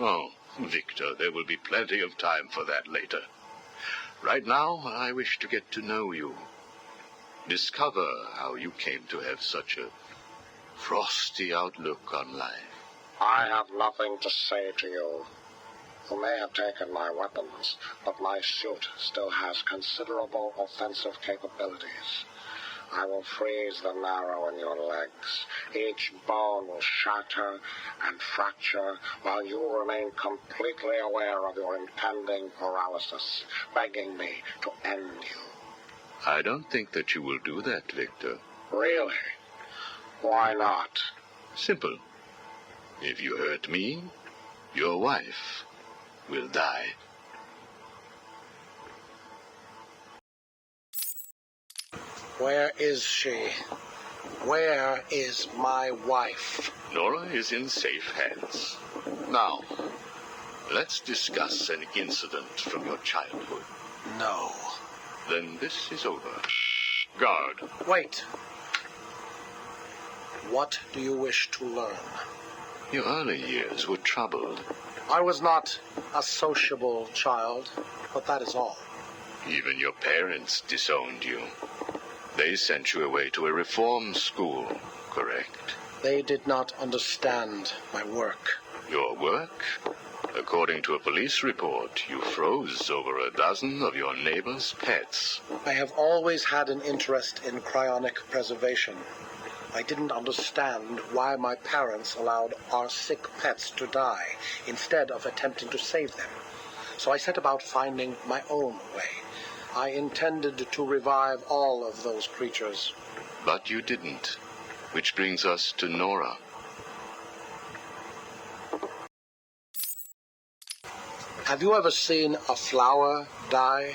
S1: Oh, Victor, there will be plenty of time for that later. Right now, I wish to get to know you. Discover how you came to have such a frosty outlook on life.
S12: I have nothing to say to you. You may have taken my weapons, but my suit still has considerable offensive capabilities. I will freeze the marrow in your legs. Each bone will shatter and fracture while you remain completely aware of your impending paralysis, begging me to end you.
S1: I don't think that you will do that, Victor.
S12: Really? Why not?
S1: Simple. If you hurt me, your wife will die.
S12: Where is she? Where is my wife?
S1: Nora is in safe hands. Now, let's discuss an incident from your childhood.
S12: No.
S1: Then this is over. Guard.
S12: Wait. What do you wish to learn?
S1: Your early years were troubled.
S12: I was not a sociable child, but that is all.
S1: Even your parents disowned you. They sent you away to a reform school, correct?
S12: They did not understand my work.
S1: Your work? According to a police report, you froze over a dozen of your neighbor's pets.
S12: I have always had an interest in cryonic preservation. I didn't understand why my parents allowed our sick pets to die instead of attempting to save them. So I set about finding my own way. I intended to revive all of those creatures.
S1: But you didn't. Which brings us to Nora.
S12: Have you ever seen a flower die?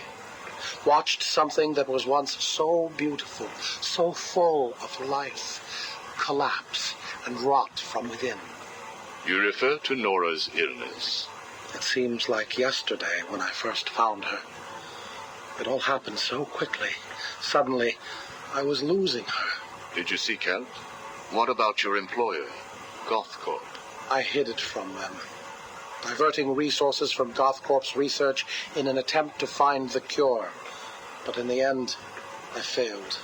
S12: Watched something that was once so beautiful, so full of life, collapse and rot from within?
S1: You refer to Nora's illness.
S12: It seems like yesterday when I first found her. It all happened so quickly. Suddenly, I was losing her.
S1: Did you seek help? What about your employer, Gothcorp?
S12: I hid it from them, diverting resources from Gothcorp's research in an attempt to find the cure. But in the end, I failed.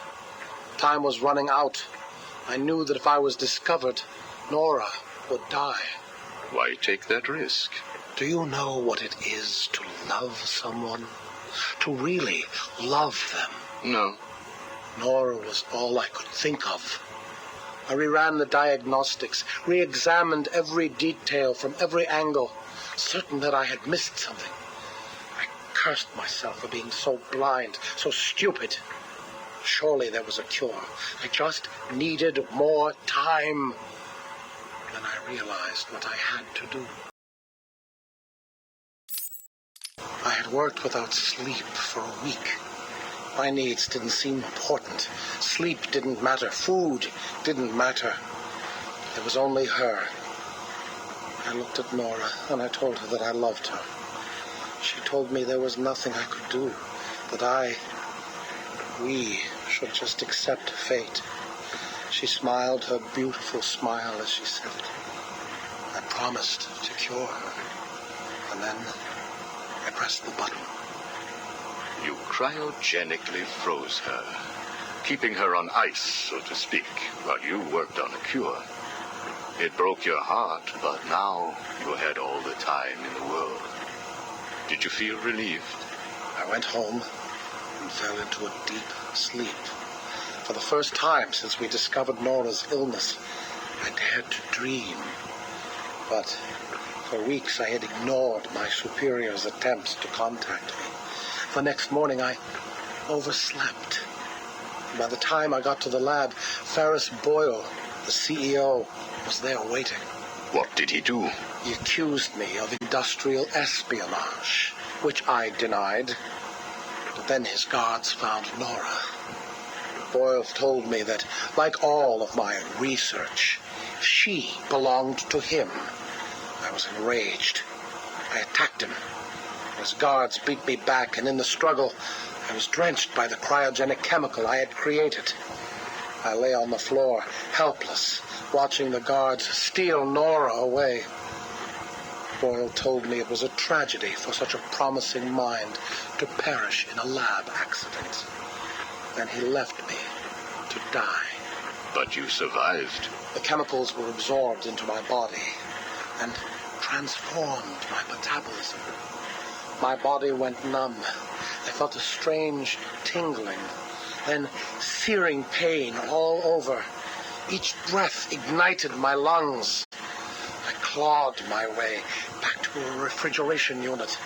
S12: Time was running out. I knew that if I was discovered, Nora would die.
S1: Why take that risk?
S12: Do you know what it is to love someone? To really love them?
S1: No.
S12: Nora was all I could think of. I reran the diagnostics, re-examined every detail from every angle, certain that I had missed something. I cursed myself for being so blind, so stupid. Surely there was a cure. I just needed more time. Then I realized what I had to do. I had worked without sleep for a week. My needs didn't seem important. Sleep didn't matter. Food didn't matter. There was only her. I looked at Nora and I told her that I loved her. She told me there was nothing I could do, that we should just accept fate. She smiled her beautiful smile as she said it. I promised to cure her. And then I pressed the button.
S1: You cryogenically froze her, keeping her on ice, so to speak, while you worked on a cure. It broke your heart, but now you had all the time in the world. Did you feel relieved?
S12: I went home and fell into a deep sleep. For the first time since we discovered Nora's illness, I dared to dream. But for weeks I had ignored my superior's attempts to contact me. The next morning I overslept. By the time I got to the lab, Ferris Boyle, the CEO, was there waiting.
S1: What did he do?
S12: He accused me of industrial espionage, which I denied. But then his guards found Nora. Boyle told me that, like all of my research, she belonged to him. I was enraged. I attacked him. His guards beat me back, and in the struggle, I was drenched by the cryogenic chemical I had created. I lay on the floor, helpless, watching the guards steal Nora away. Boyle told me it was a tragedy for such a promising mind to perish in a lab accident. Then he left me to die.
S1: But you survived.
S12: The chemicals were absorbed into my body and transformed my metabolism. My body went numb. I felt a strange tingling, then searing pain all over. Each breath ignited my lungs. I clawed my way back to a refrigeration unit,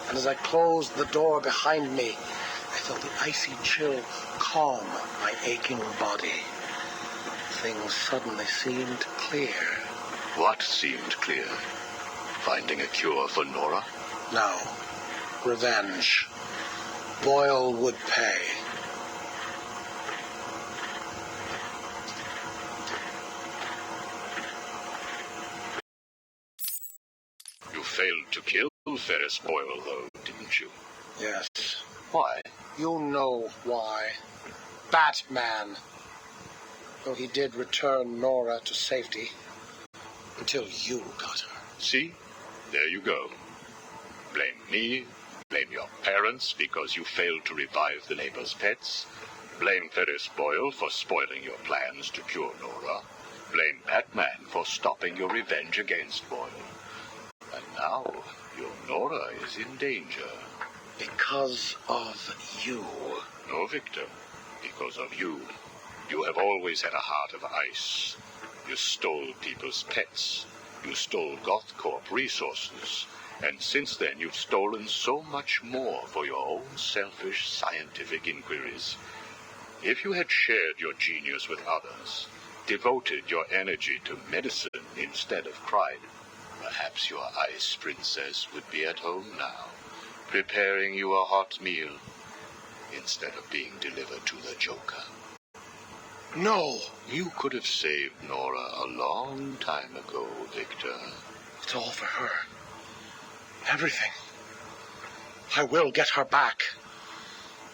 S12: and as I closed the door behind me, I felt the icy chill calm my aching body. Things suddenly seemed clear.
S1: What seemed clear? Finding a cure for Nora?
S12: No. Revenge. Boyle would pay.
S1: You failed to kill Ferris Boyle, though, didn't you?
S12: Yes.
S1: Why?
S12: You know why. Batman. Though he did return Nora to safety. Until you got her.
S1: See? There you go. Blame me. Blame your parents because you failed to revive the neighbor's pets. Blame Ferris Boyle for spoiling your plans to cure Nora. Blame Batman for stopping your revenge against Boyle. And now, your Nora is in danger.
S12: Because of you.
S1: No, Victor. Because of you. You have always had a heart of ice. You stole people's pets. You stole GothCorp resources. And since then, you've stolen so much more for your own selfish scientific inquiries. If you had shared your genius with others, devoted your energy to medicine instead of crime, perhaps your ice princess would be at home now, preparing you a hot meal, instead of being delivered to the Joker.
S12: No!
S1: You could have saved Nora a long time ago, Victor.
S12: It's all for her. Everything. I will get her back.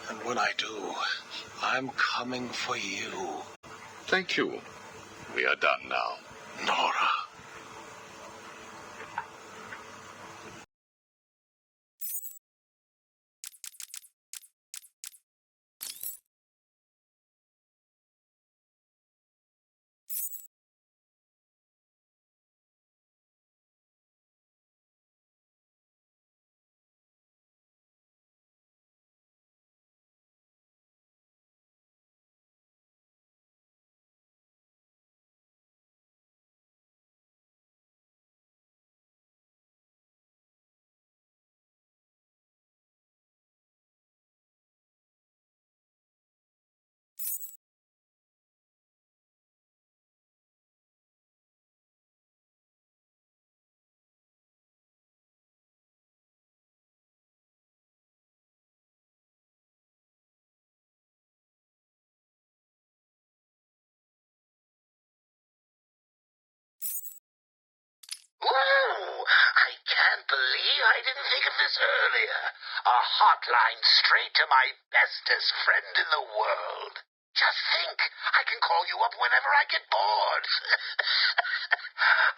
S12: And when I do, I'm coming for you.
S1: Thank you. We are done now.
S12: Nora.
S2: Whoa! I can't believe I didn't think of this earlier. A hotline straight to my bestest friend in the world. Just think, I can call you up whenever I get bored.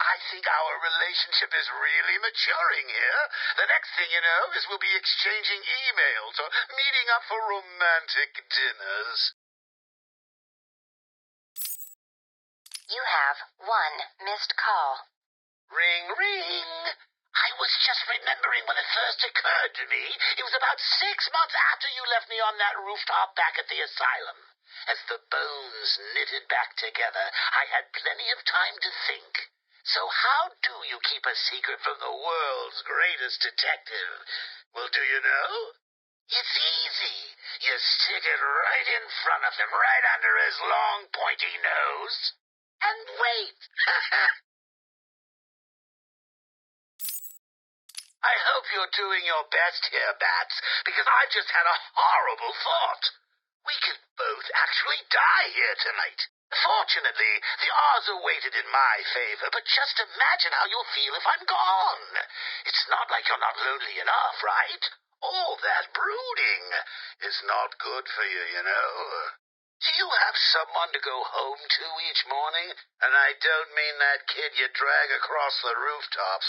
S2: I think our relationship is really maturing here. The next thing you know is we'll be exchanging emails or meeting up for romantic dinners.
S6: You have one missed call.
S2: Ring, ring. I was just remembering when it first occurred to me. It was about 6 months after you left me on that rooftop back at the asylum. As the bones knitted back together, I had plenty of time to think. So how do you keep a secret from the world's greatest detective? Well, do you know? It's easy. You stick it right in front of him, right under his long, pointy nose, and wait.
S13: I hope you're doing your best here, Bats, because I've just had a horrible thought. We could both actually die here tonight. Fortunately, the odds are weighted in my favor, but just imagine how you'll feel if I'm gone. It's not like you're not lonely enough, right? All that brooding is not good for you, you know. Do you have someone to go home to each morning? And I don't mean that kid you drag across the rooftops.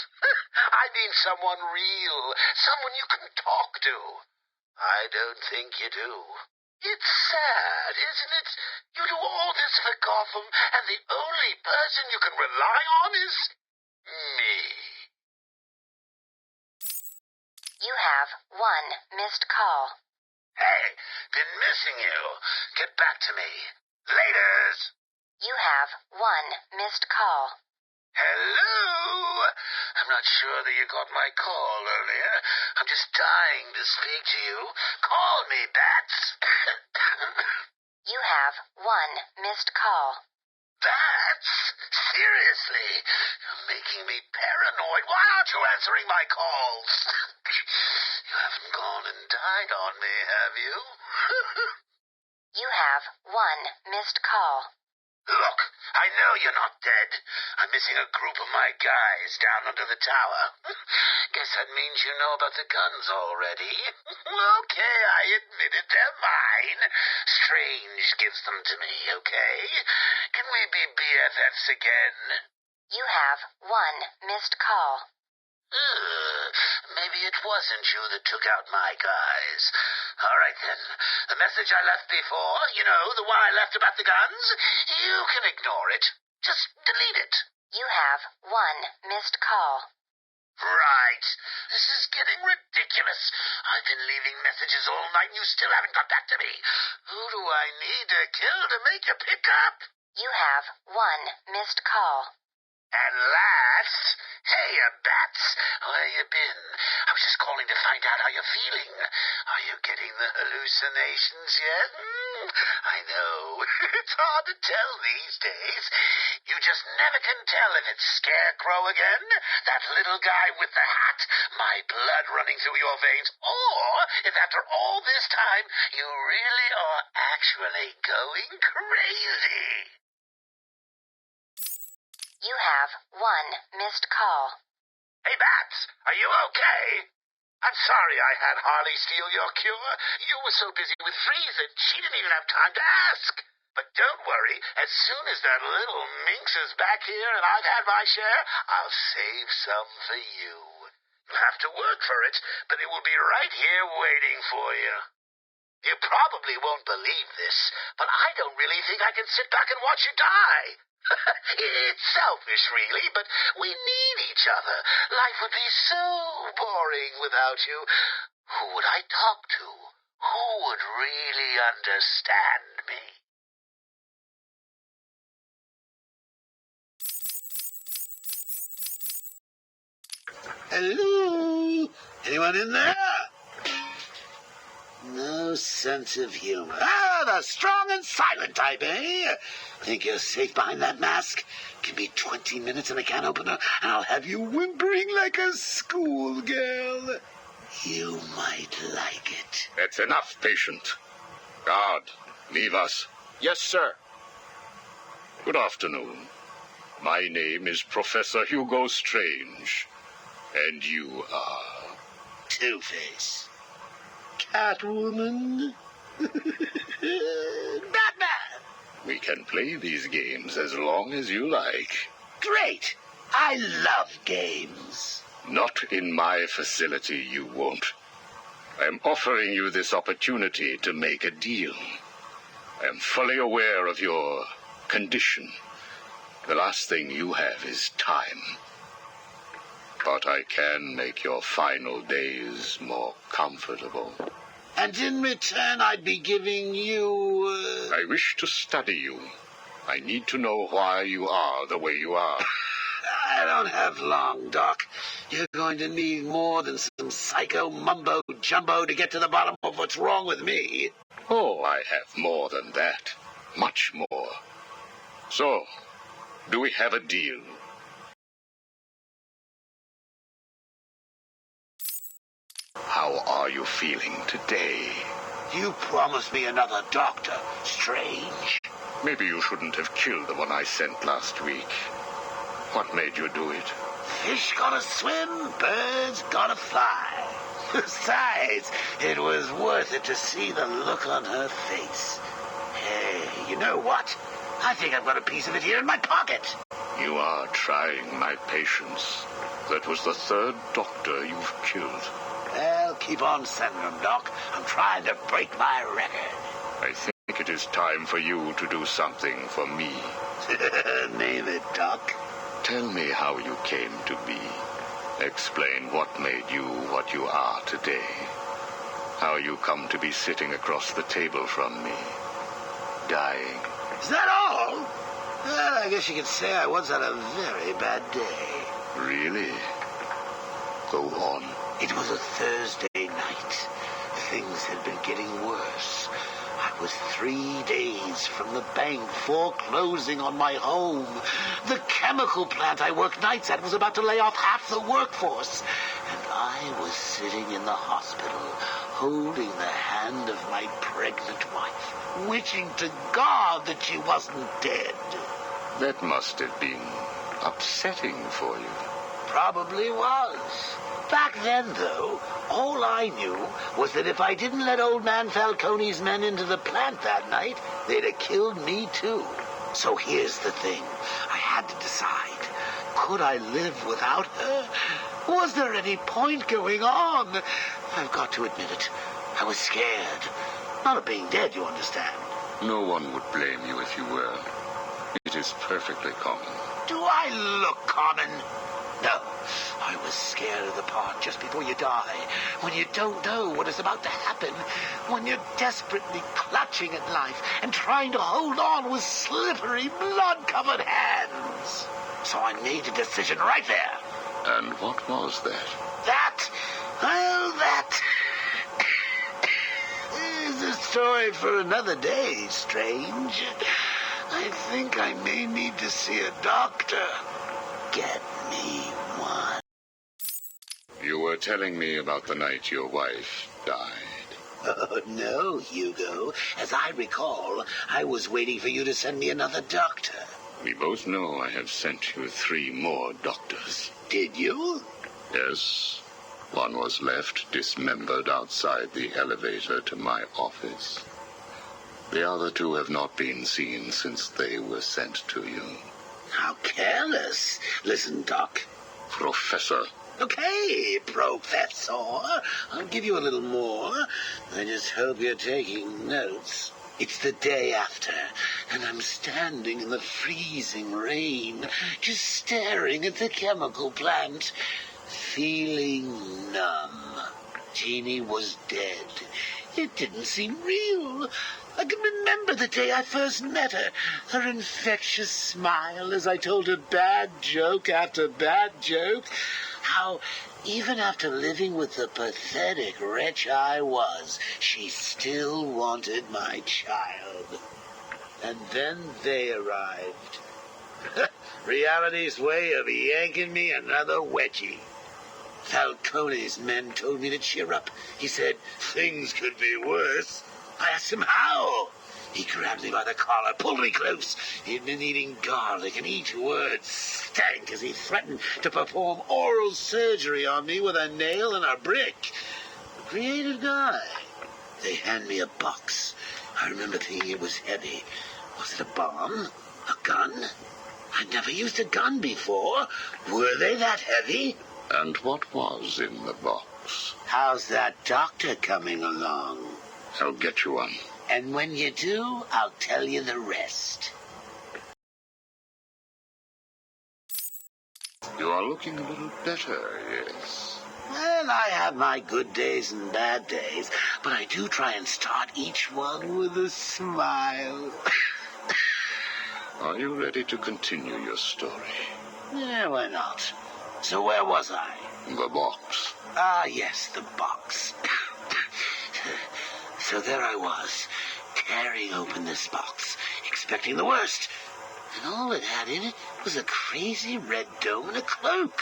S13: I mean someone real, someone you can talk to. I don't think you do. It's sad, isn't it? You do all this for Gotham, and the only person you can rely on is me.
S6: You have one missed call.
S13: Hey, been missing you. Get back to me. Laters.
S6: You have one missed call.
S13: Hello? I'm not sure that you got my call earlier. I'm just dying to speak to you. Call me, Bats.
S6: You have one missed call.
S13: Bats? Seriously? You're making me paranoid. Why aren't you answering my calls? You haven't gone and died on me, have you?
S6: You have one missed call.
S13: Look, I know you're not dead. I'm missing a group of my guys down under the tower. Guess that means you know about the guns already. Okay, I admit it, they're mine. Strange gives them to me, okay? Can we be BFFs again?
S6: You have one missed call.
S13: Maybe it wasn't you that took out my guys. All right, then. The message I left before, you know, the one I left about the guns, you can ignore it. Just delete it.
S6: You have one missed call.
S13: Right. This is getting ridiculous. I've been leaving messages all night and you still haven't got back to me. Who do I need to kill to make you pick up?
S6: You have one missed call.
S13: At last? Hey, Bats, where you been? I was just calling to find out how you're feeling. Are you getting the hallucinations yet? I know. It's hard to tell these days. You just never can tell if it's Scarecrow again, that little guy with the hat, my blood running through your veins, or if after all this time you really are actually going crazy.
S6: You have one missed call.
S13: Hey, Bats, are you okay? I'm sorry I had Harley steal your cure. You were so busy with Freeze that she didn't even have time to ask. But don't worry, as soon as that little minx is back here and I've had my share, I'll save some for you. You'll have to work for it, but it will be right here waiting for you. You probably won't believe this, but I don't really think I can sit back and watch you die. It's selfish, really, but we need each other. Life would be so boring without you. Who would I talk to? Who would really understand me?
S14: Hello? Anyone in there? No sense of humor. Ah, the strong and silent type, eh? Think you're safe behind that mask? Give me 20 minutes and a can opener, and I'll have you whimpering like a schoolgirl. You might like it.
S1: That's enough, patient. Guard, leave us.
S5: Yes, sir.
S1: Good afternoon. My name is Professor Hugo Strange. And you are?
S14: Two-Face. Catwoman. Batman.
S1: We can play these games as long as you like.
S14: Great. I love games.
S1: Not in my facility, you won't. I am offering you this opportunity to make a deal. I am fully aware of your condition. The last thing you have is time. But I can make your final days more comfortable.
S14: And in return, I'd be giving you...
S1: I wish to study you. I need to know why you are the way you are.
S14: I don't have long, Doc. You're going to need more than some psycho mumbo-jumbo to get to the bottom of what's wrong with me.
S1: Oh, I have more than that. Much more. So, do we have a deal? How are you feeling today?
S14: You promised me another doctor, Strange.
S1: Maybe you shouldn't have killed the one I sent last week. What made you do it?
S14: Fish gotta swim, birds gotta fly. Besides, it was worth it to see the look on her face. Hey, you know what? I think I've got a piece of it here in my pocket.
S1: You are trying my patience. That was the third doctor you've killed.
S14: Well, keep on sending them, Doc. I'm trying to break my record.
S1: I think it is time for you to do something for me.
S14: Name it, Doc.
S1: Tell me how you came to be. Explain what made you what you are today. How you come to be sitting across the table from me, dying.
S14: Is that all? Well, I guess you could say I once had a very bad day.
S1: Really? Go on.
S14: It was a Thursday night. Things had been getting worse. I was 3 days from the bank foreclosing on my home. The chemical plant I worked nights at was about to lay off half the workforce. And I was sitting in the hospital, holding the hand of my pregnant wife, wishing to God that she wasn't dead.
S1: That must have been upsetting for you.
S14: Probably was. Back then, though, all I knew was that if I didn't let old man Falcone's men into the plant that night, they'd have killed me too. So here's the thing. I had to decide. Could I live without her? Was there any point going on? I've got to admit it. I was scared. Not of being dead, you understand.
S1: No one would blame you if you were. It is perfectly common.
S14: Do I look common? No. I was scared of the part just before you die, when you don't know what is about to happen, when you're desperately clutching at life and trying to hold on with slippery, blood-covered hands. So I made a decision right there.
S1: And what was that?
S14: That is a story for another day, Strange. I think I may need to see a doctor. Get me one.
S1: You were telling me about the night your wife died.
S14: Oh, no, Hugo. As I recall, I was waiting for you to send me another doctor.
S1: We both know I have sent you 3 more doctors.
S14: Did you?
S1: Yes. One was left dismembered outside the elevator to my office. The other 2 have not been seen since they were sent to you.
S14: How careless. Listen, Doc.
S1: Professor.
S14: Okay, Professor. I'll give you a little more. I just hope you're taking notes. It's the day after, and I'm standing in the freezing rain, just staring at the chemical plant, feeling numb. Jeannie was dead. It didn't seem real. I can remember the day I first met her infectious smile as I told her bad joke after bad joke. How, even after living with the pathetic wretch I was, she still wanted my child. And then they arrived. Reality's way of yanking me another wedgie. Falcone's men told me to cheer up. He said things could be worse. I asked him how. He grabbed me by the collar, pulled me close. He'd been eating garlic, and each word stank as he threatened to perform oral surgery on me with a nail and a brick. A creative guy. They hand me a box. I remember thinking it was heavy. Was it a bomb? A gun? I'd never used a gun before. Were they that heavy?
S1: And what was in the box?
S14: How's that doctor coming along?
S1: I'll get you one.
S14: And when you do, I'll tell you the rest.
S1: You are looking a little better, yes.
S14: Well, I have my good days and bad days, but I do try and start each one with a smile.
S1: Are you ready to continue your story?
S14: Yeah, why not? So where was I?
S1: The box.
S14: Ah, yes, the box. So there I was, tearing open this box, expecting the worst. And all it had in it was a crazy red dome and a cloak.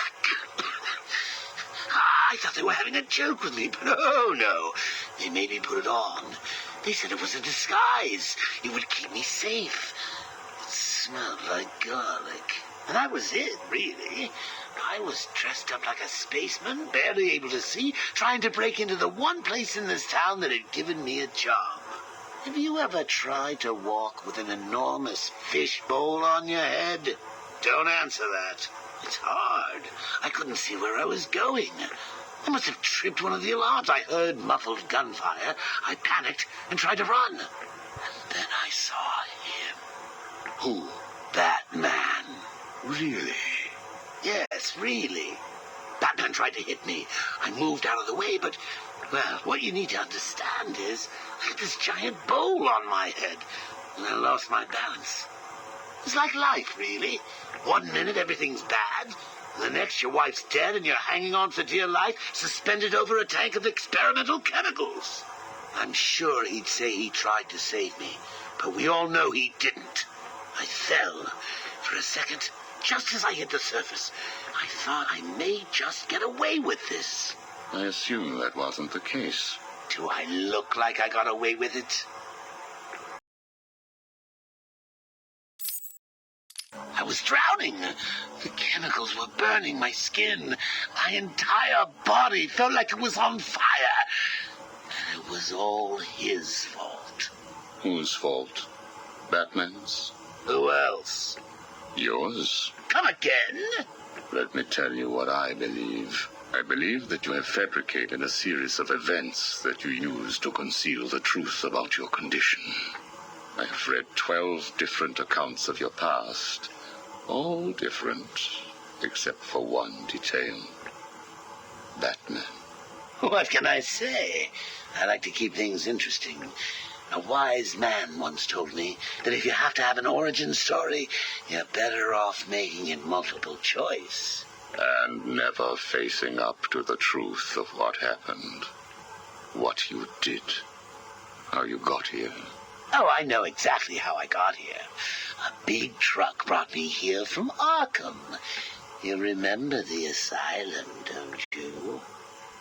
S14: I thought they were having a joke with me, but oh no. They made me put it on. They said it was a disguise. It would keep me safe. It smelled like garlic. And that was it, really. I was dressed up like a spaceman, barely able to see, trying to break into the one place in this town that had given me a job. Have you ever tried to walk with an enormous fishbowl on your head? Don't answer that. It's hard. I couldn't see where I was going. I must have tripped one of the alarms. I heard muffled gunfire. I panicked and tried to run. And then I saw him. Who? Batman. Really? Yes, really. Batman tried to hit me. I moved out of the way, but, well, what you need to understand is I had this giant bowl on my head, and I lost my balance. It's like life, really. 1 minute everything's bad, and the next your wife's dead and you're hanging on for dear life, suspended over a tank of experimental chemicals. I'm sure he'd say he tried to save me, but we all know he didn't. I fell. For a second, just as I hit the surface, I thought I may just get away with this.
S1: I assume that wasn't the case.
S14: Do I look like I got away with it? I was drowning. The chemicals were burning my skin. My entire body felt like it was on fire. And it was all his fault.
S1: Whose fault? Batman's?
S14: Who else?
S1: Yours?
S14: Come again?
S1: Let me tell you what I believe. I believe that you have fabricated a series of events that you use to conceal the truth about your condition. I have read 12 different accounts of your past, all different, except for one detail. Batman.
S14: What can I say? I like to keep things interesting. A wise man once told me that if you have to have an origin story, you're better off making it multiple choice.
S1: And never facing up to the truth of what happened. What you did. How you got here.
S14: Oh, I know exactly how I got here. A big truck brought me here from Arkham. You remember the asylum, don't you?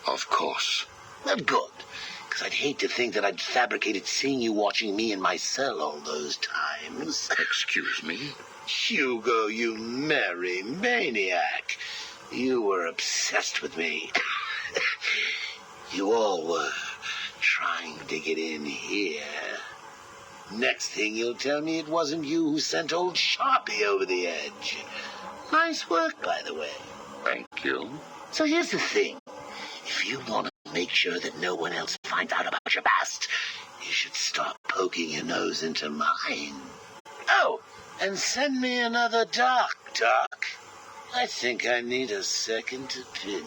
S1: Of course.
S14: Well, good. Because I'd hate to think that I'd fabricated seeing you watching me in my cell all those times.
S1: Excuse me?
S14: Hugo, you merry maniac. You were obsessed with me. You all were trying to get in here. Next thing you'll tell me it wasn't you who sent old Sharpie over the edge. Nice work, by the way.
S1: Thank you.
S14: So here's the thing. If you want to make sure that no one else finds out about your past, you should stop poking your nose into mine. Oh, and send me another doc. I think I need a second opinion.